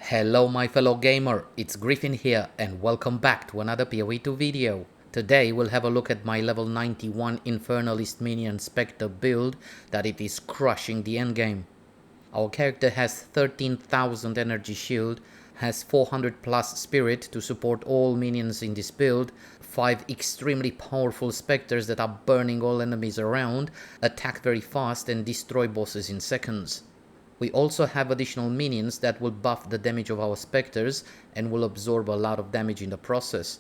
Hello my fellow gamer, it's Griffin here and welcome back to another POE 2 video. Today we'll have a look at my level 91 Infernalist minion Spectre build that it is crushing the endgame. Our character has 13,000 energy shield, has 400 plus spirit to support all minions in this build, 5 extremely powerful spectres that are burning all enemies around, attack very fast and destroy bosses in seconds. We also have additional minions that will buff the damage of our spectres and will absorb a lot of damage in the process.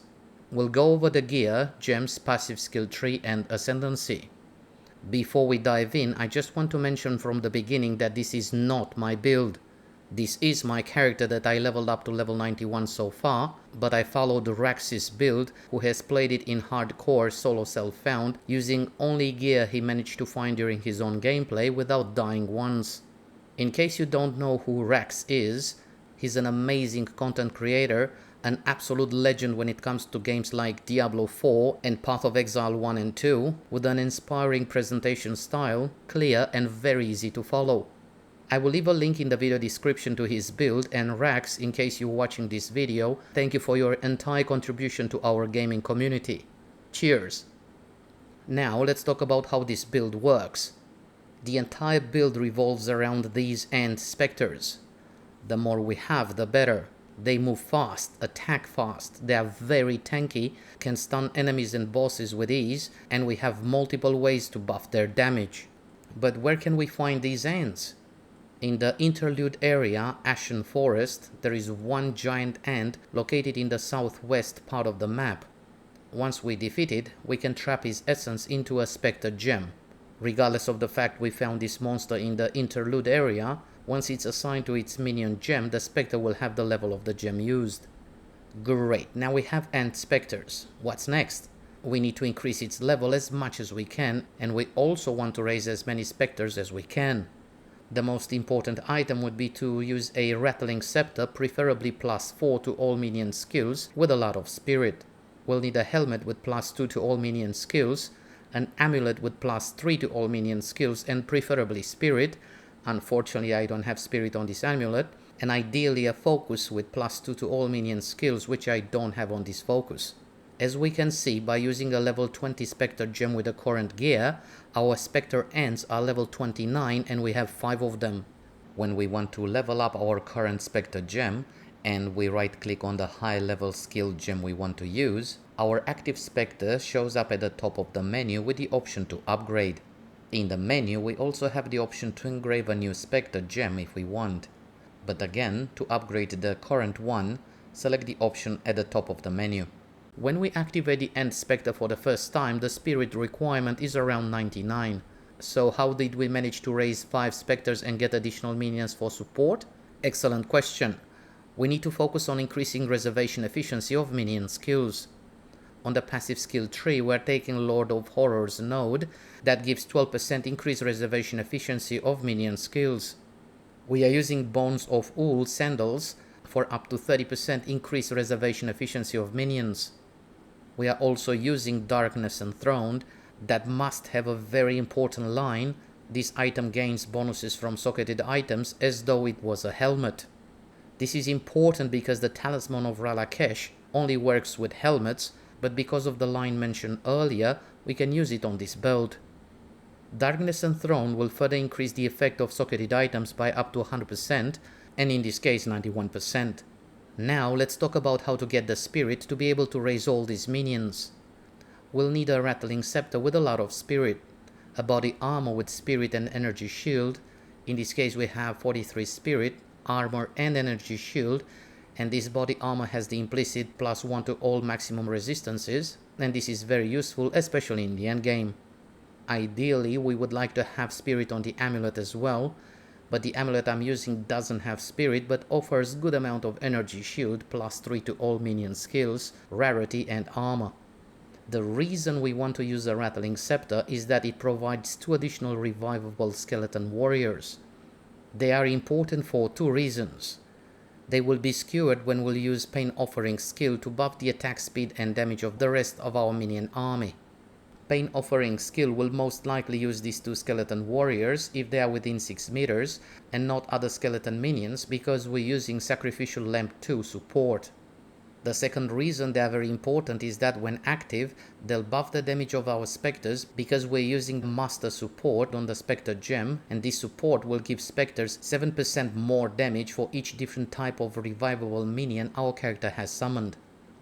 We'll go over the gear, gems, passive skill tree and ascendancy. Before we dive in, I just want to mention from the beginning that this is not my build. This is my character that I leveled up to level 91 so far, but I followed Raxx's build, who has played it in hardcore solo self-found, using only gear he managed to find during his own gameplay without dying once. In case you don't know who Raxx is, he's an amazing content creator, an absolute legend when it comes to games like Diablo 4 and Path of Exile 1 and 2, with an inspiring presentation style, clear and very easy to follow. I will leave a link in the video description to his build, and Raxx, in case you're watching this video, thank you for your entire contribution to our gaming community. Cheers! Now let's talk about how this build works. The entire build revolves around these ANTS Spectres. The more we have, the better. They move fast, attack fast, they are very tanky, can stun enemies and bosses with ease, and we have multiple ways to buff their damage. But where can we find these ANTS? In the interlude area, Ashen Forest, there is one giant ant located in the southwest part of the map. Once we defeat it, we can trap his essence into a Spectre Gem. Regardless of the fact we found this monster in the interlude area, once it's assigned to its minion gem, the Spectre will have the level of the gem used. Great, now we have ANTS Spectres. What's next? We need to increase its level as much as we can, and we also want to raise as many Spectres as we can. The most important item would be to use a Rattling Scepter, preferably +4 to all minion skills, with a lot of spirit. We'll need a helmet with +2 to all minion skills, an amulet with +3 to all minion skills and preferably spirit. Unfortunately, I don't have spirit on this amulet, and ideally a focus with +2 to all minion skills, which I don't have on this focus. As we can see, by using a level 20 Spectre Gem with the current gear, our Spectre ANTS are level 29 and we have 5 of them. When we want to level up our current Spectre Gem, and we right click on the high level skill gem we want to use, our active Spectre shows up at the top of the menu with the option to upgrade. In the menu we also have the option to engrave a new Spectre Gem if we want. But again, to upgrade the current one, select the option at the top of the menu. When we activate the ANTS Spectre for the first time, the spirit requirement is around 99. So how did we manage to raise 5 Spectres and get additional minions for support? Excellent question. We need to focus on increasing reservation efficiency of minion skills. On the passive skill tree, we're taking Lord of Horrors node that gives 12% increased reservation efficiency of minion skills. We are using Bones of Wool sandals for up to 30% increased reservation efficiency of minions. We are also using Darkness Enthroned that must have a very important line. This item gains bonuses from socketed items as though it was a helmet. This is important because the Talisman of Ralakesh only works with helmets, but because of the line mentioned earlier, we can use it on this build. Darkness Enthroned will further increase the effect of socketed items by up to 100%, and in this case 91%. Now let's talk about how to get the spirit to be able to raise all these minions. We'll need a Rattling Scepter with a lot of spirit, a body armor with spirit and energy shield. In this case we have 43 spirit, armor and energy shield, and this body armor has the implicit +1 to all maximum resistances, and this is very useful especially in the endgame. Ideally we would like to have spirit on the amulet as well, but the amulet I'm using doesn't have spirit but offers good amount of energy shield, +3 to all minion skills, rarity and armor. The reason we want to use a Rattling Scepter is that it provides 2 additional revivable skeleton warriors. They are important for 2 reasons. They will be skewered when we'll use Pain Offering skill to buff the attack speed and damage of the rest of our minion army. Pain Offering skill will most likely use these two skeleton warriors if they are within 6 meters and not other skeleton minions, because we're using Sacrificial Lamp 2 support. The second reason they are very important is that when active, they'll buff the damage of our Spectres because we're using Master support on the Spectre Gem, and this support will give Spectres 7% more damage for each different type of revivable minion our character has summoned.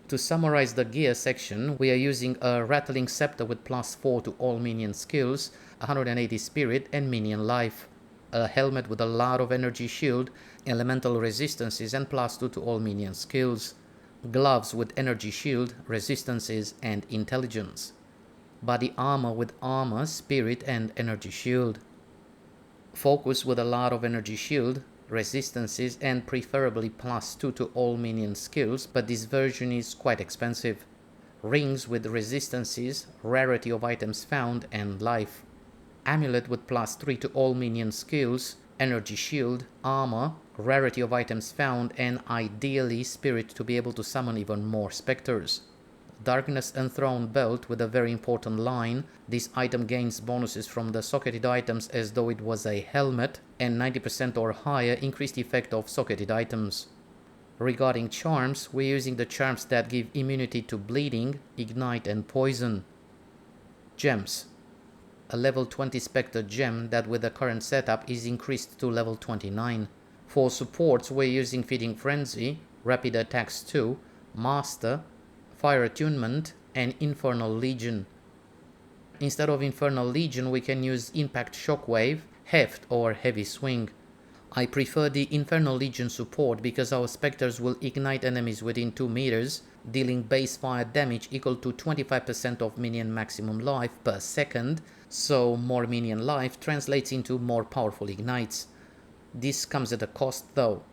To summarize the gear section, we are using a Rattling Scepter with +4 to all minion skills, 180 spirit and minion life, a helmet with a lot of energy shield, elemental resistances and +2 to all minion skills, gloves with energy shield, resistances and intelligence, body armor with armor, spirit and energy shield, focus with a lot of energy shield, resistances and preferably +2 to all minion skills, but this version is quite expensive, rings with resistances, rarity of items found and life, amulet with +3 to all minion skills, energy shield, armor, rarity of items found and ideally spirit to be able to summon even more specters. Darkness Enthroned belt with a very important line. This item gains bonuses from the socketed items as though it was a helmet, and 90% or higher increased effect of socketed items. Regarding charms, we're using the charms that give immunity to bleeding, ignite and poison. Gems. A level 20 Spectre Gem that with the current setup is increased to level 29. For supports, we're using Feeding Frenzy, Rapid Attacks 2, Master, Fire Attunement and Infernal Legion. Instead of Infernal Legion, we can use Impact Shockwave, Heft or Heavy Swing. I prefer the Infernal Legion support because our Spectres will ignite enemies within 2 meters, dealing base fire damage equal to 25% of minion maximum life per second, so more minion life translates into more powerful ignites. This comes at a cost though.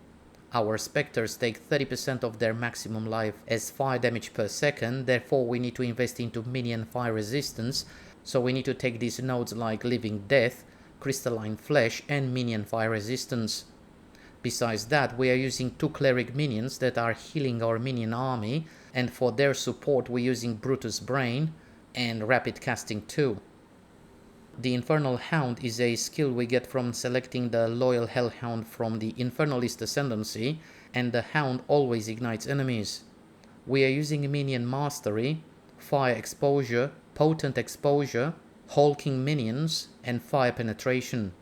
Our Spectres take 30% of their maximum life as fire damage per second, therefore we need to invest into minion fire resistance, so we need to take these nodes like Living Death, Crystalline Flesh and minion fire resistance. Besides that, we are using 2 cleric minions that are healing our minion army, and for their support we're using Brutus Brain and Rapid Casting 2. The Infernal Hound is a skill we get from selecting the Loyal Hellhound from the Infernalist Ascendancy, and the Hound always ignites enemies. We are using Minion Mastery, Fire Exposure, Potent Exposure, Hulking Minions, and Fire Penetration.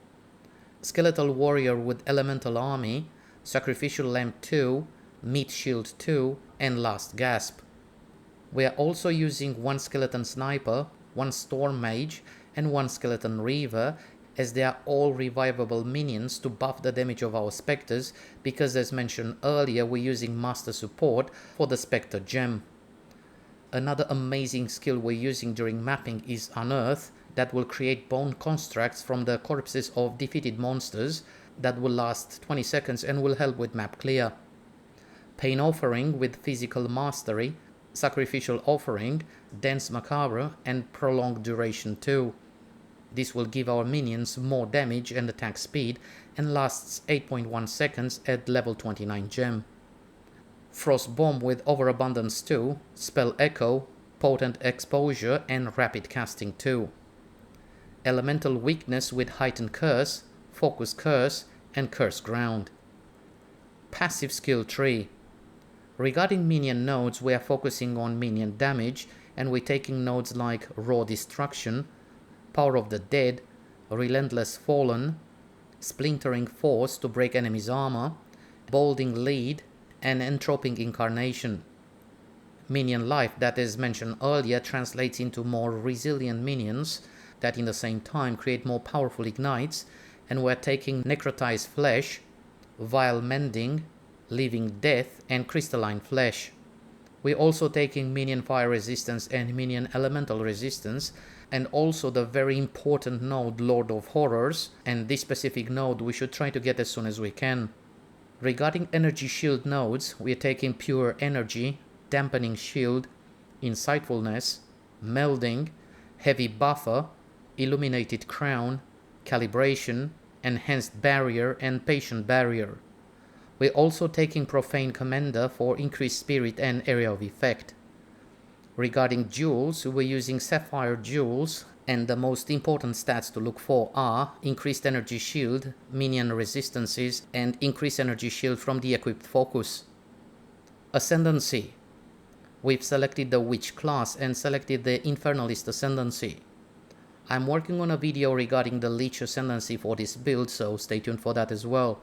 Skeletal Warrior with Elemental Army, Sacrificial Lamp 2, Meat Shield 2, and Last Gasp. We are also using 1 Skeleton Sniper, 1 Storm Mage, and 1 Skeleton Reaver, as they are all revivable minions to buff the damage of our Spectres, because as mentioned earlier we're using Master support for the Spectre Gem. Another amazing skill we're using during mapping is Unearth, that will create bone constructs from the corpses of defeated monsters that will last 20 seconds and will help with map clear. Pain Offering with Physical Mastery, Sacrificial Offering, Dense Macabre and Prolonged Duration 2. This will give our minions more damage and attack speed and lasts 8.1 seconds at level 29 gem. Frost Bomb with Overabundance 2, Spell Echo, Potent Exposure and Rapid Casting 2. Elemental Weakness with Heightened Curse, Focus Curse and Curse Ground. Passive Skill Tree. Regarding minion nodes, we are focusing on minion damage and we're taking nodes like Raw Destruction, Power of the Dead, Relentless Fallen, Splintering Force to break enemies' armor, Bolding Lead, and Entroping Incarnation. Minion life that as mentioned earlier translates into more resilient minions that in the same time create more powerful ignites, and we're taking Necrotized Flesh, Vile Mending, Living Death and Crystalline Flesh. We're also taking Minion Fire Resistance and Minion Elemental Resistance, and also the very important node Lord of Horrors, and this specific node we should try to get as soon as we can. Regarding Energy Shield nodes, we are taking Pure Energy, Dampening Shield, Insightfulness, Melding, Heavy Buffer, Illuminated Crown, Calibration, Enhanced Barrier and Patient Barrier. We're also taking Profane Commander for increased spirit and area of effect. Regarding jewels, we're using sapphire jewels, and the most important stats to look for are increased energy shield, minion resistances, and increased energy shield from the equipped focus. Ascendancy. We've selected the witch class and selected the Infernalist Ascendancy. I'm working on a video regarding the Lich Ascendancy for this build, so stay tuned for that as well.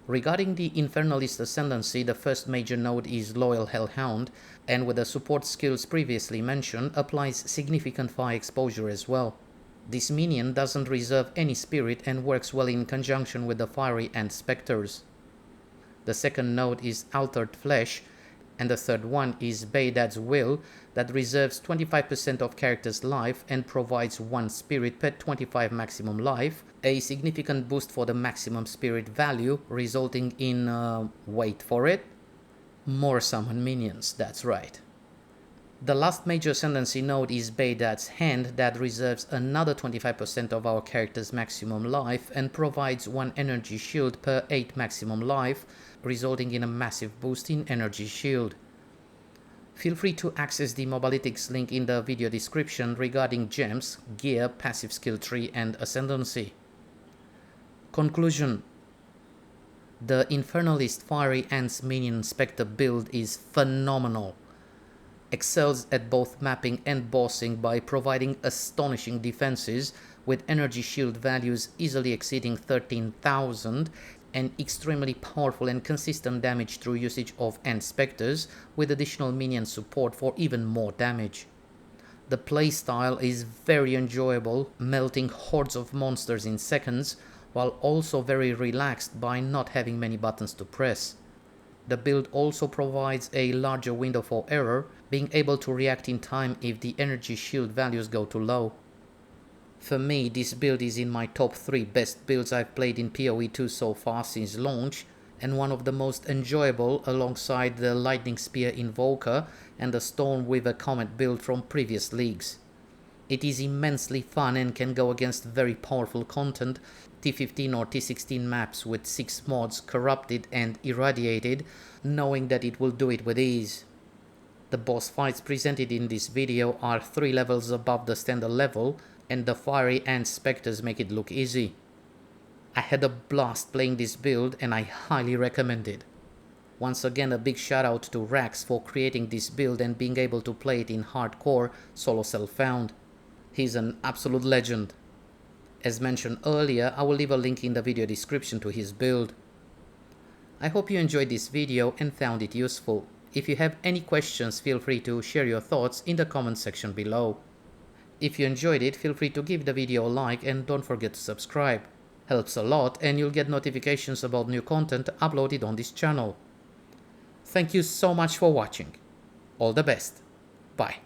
Regarding the Infernalist Ascendancy, the first major node is Loyal Hellhound, and with the support skills previously mentioned, applies significant fire exposure as well. This minion doesn't reserve any spirit and works well in conjunction with the fiery ANTS Spectres. The second node is Altered Flesh, and the third one is Baydad's Will, that reserves 25% of character's life and provides 1 spirit per 25 maximum life, a significant boost for the maximum spirit value, resulting in, wait for it, more summon minions, that's right. The last major ascendancy node is Baydad's Hand, that reserves another 25% of our character's maximum life and provides 1 energy shield per 8 maximum life, resulting in a massive boost in energy shield. Feel free to access the Mobalytics link in the video description regarding gems, gear, passive skill tree and ascendancy. Conclusion. The Infernalist Fiery ANTS Minion Spectre build is phenomenal. Excels at both mapping and bossing by providing astonishing defenses with energy shield values easily exceeding 13,000 and extremely powerful and consistent damage through usage of ANTS Spectres with additional minion support for even more damage. The playstyle is very enjoyable, melting hordes of monsters in seconds, while also very relaxed by not having many buttons to press. The build also provides a larger window for error, being able to react in time if the energy shield values go too low. For me, this build is in my top 3 best builds I've played in PoE 2 so far since launch, and one of the most enjoyable alongside the Lightning Spear Invoker and the Stormweaver Comet build from previous leagues. It is immensely fun and can go against very powerful content, T15 or T16 maps with 6 mods corrupted and irradiated, knowing that it will do it with ease. The boss fights presented in this video are 3 levels above the standard level, and the fiery ANTS Spectres make it look easy. I had a blast playing this build and I highly recommend it. Once again, a big shout out to Rax for creating this build and being able to play it in hardcore solo self-found. He's an absolute legend. As mentioned earlier, I will leave a link in the video description to his build. I hope you enjoyed this video and found it useful. If you have any questions, feel free to share your thoughts in the comment section below. If you enjoyed it, feel free to give the video a like and don't forget to subscribe. Helps a lot and you'll get notifications about new content uploaded on this channel. Thank you so much for watching. All the best. Bye.